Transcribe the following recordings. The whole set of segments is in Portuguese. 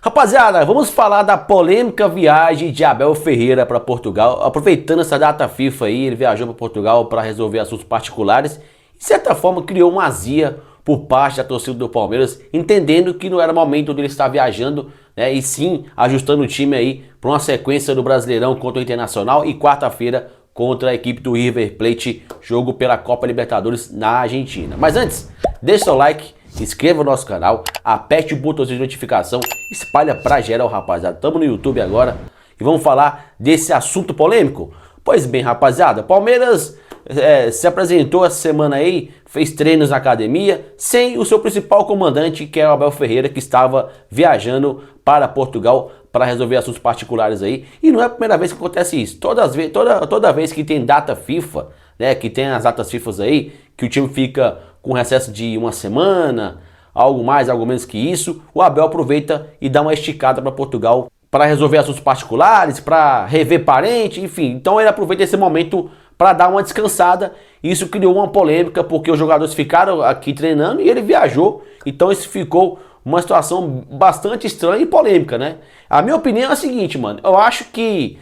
Rapaziada, vamos falar da polêmica viagem de Abel Ferreira para Portugal. Aproveitando essa data FIFA aí, ele viajou para Portugal para resolver assuntos particulares. De certa forma, criou uma azia por parte da torcida do Palmeiras, entendendo que não era momento dele estar viajando, né, e sim ajustando o time aí para uma sequência do Brasileirão contra o Internacional e quarta-feira contra a equipe do River Plate, jogo pela Copa Libertadores na Argentina. Mas antes, deixa seu like, se inscreva no nosso canal, aperte o botãozinho de notificação, espalha pra geral, rapaziada. Estamos no YouTube agora e vamos falar desse assunto polêmico. Pois bem, rapaziada, Palmeiras se apresentou essa semana aí, fez treinos na academia, sem o seu principal comandante, que é o Abel Ferreira, que estava viajando para Portugal para resolver assuntos particulares aí. E não é a primeira vez que acontece isso. Toda vez que tem data FIFA, né, que tem as datas FIFA aí, que o time fica com recesso de uma semana, algo mais, algo menos que isso, o Abel aproveita e dá uma esticada para Portugal para resolver assuntos particulares, para rever parente, enfim. Então ele aproveita esse momento para dar uma descansada. Isso criou uma polêmica porque os jogadores ficaram aqui treinando e ele viajou. Então isso ficou uma situação bastante estranha e polêmica, né? A minha opinião é a seguinte, mano. Eu acho que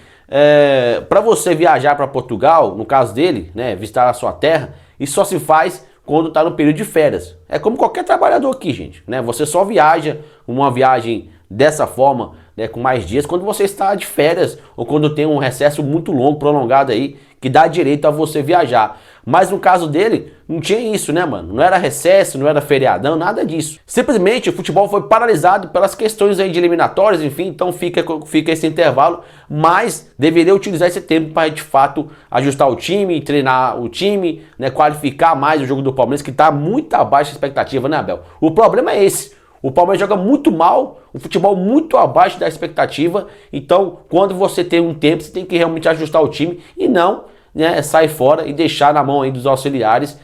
para você viajar para Portugal, no caso dele, né, visitar a sua terra, isso só se faz quando está no período de férias. É como qualquer trabalhador aqui, gente, né? Você só viaja uma viagem dessa forma, né, com mais dias, quando você está de férias ou quando tem um recesso muito longo, prolongado aí, que dá direito a você viajar. Mas no caso dele, não tinha isso, né, mano? Não era recesso, não era feriadão, nada disso. Simplesmente o futebol foi paralisado pelas questões aí de eliminatórias, enfim, então fica esse intervalo, mas deveria utilizar esse tempo para de fato ajustar o time, treinar o time, né, qualificar mais o jogo do Palmeiras, que está muito abaixo da expectativa, né, Abel? O problema é esse. O Palmeiras joga muito mal, um futebol muito abaixo da expectativa. Então, quando você tem um tempo, você tem que realmente ajustar o time e não, né, sair fora e deixar na mão aí dos auxiliares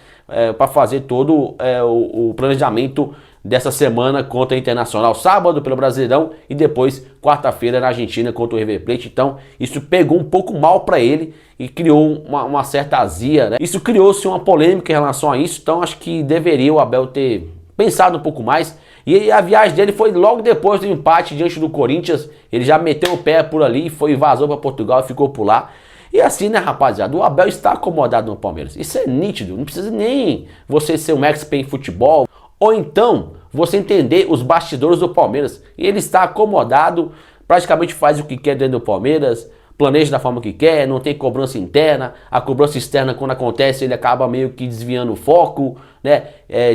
para fazer todo o planejamento dessa semana contra o Internacional, sábado pelo Brasileirão e depois quarta-feira na Argentina contra o River Plate. Então, isso pegou um pouco mal para ele e criou uma certa azia, né? Isso criou-se uma polêmica em relação a isso. Então, acho que deveria o Abel ter pensado um pouco mais. E a viagem dele foi logo depois do empate diante do Corinthians. Ele já meteu o pé por ali, vazou para Portugal e ficou por lá. E assim, né, rapaziada, o Abel está acomodado no Palmeiras. Isso é nítido, não precisa nem você ser um expert em futebol, ou então você entender os bastidores do Palmeiras. Ele está acomodado, praticamente faz o que quer dentro do Palmeiras, planeja da forma que quer, não tem cobrança interna. A cobrança externa, quando acontece, ele acaba meio que desviando o foco, né?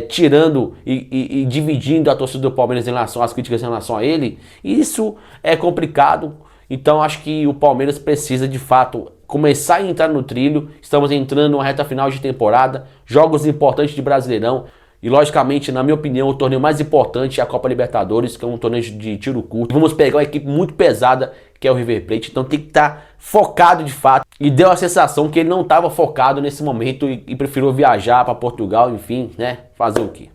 Tirando e dividindo a torcida do Palmeiras em relação às críticas em relação a ele. E isso é complicado. Então acho que o Palmeiras precisa de fato começar a entrar no trilho. Estamos entrando numa reta final de temporada, jogos importantes de Brasileirão. E logicamente, na minha opinião, o torneio mais importante é a Copa Libertadores, que é um torneio de tiro curto. Vamos pegar uma equipe muito pesada, que é o River Plate, então tem que estar focado de fato. E deu a sensação que ele não estava focado nesse momento e preferiu viajar para Portugal, enfim, né? Fazer o quê?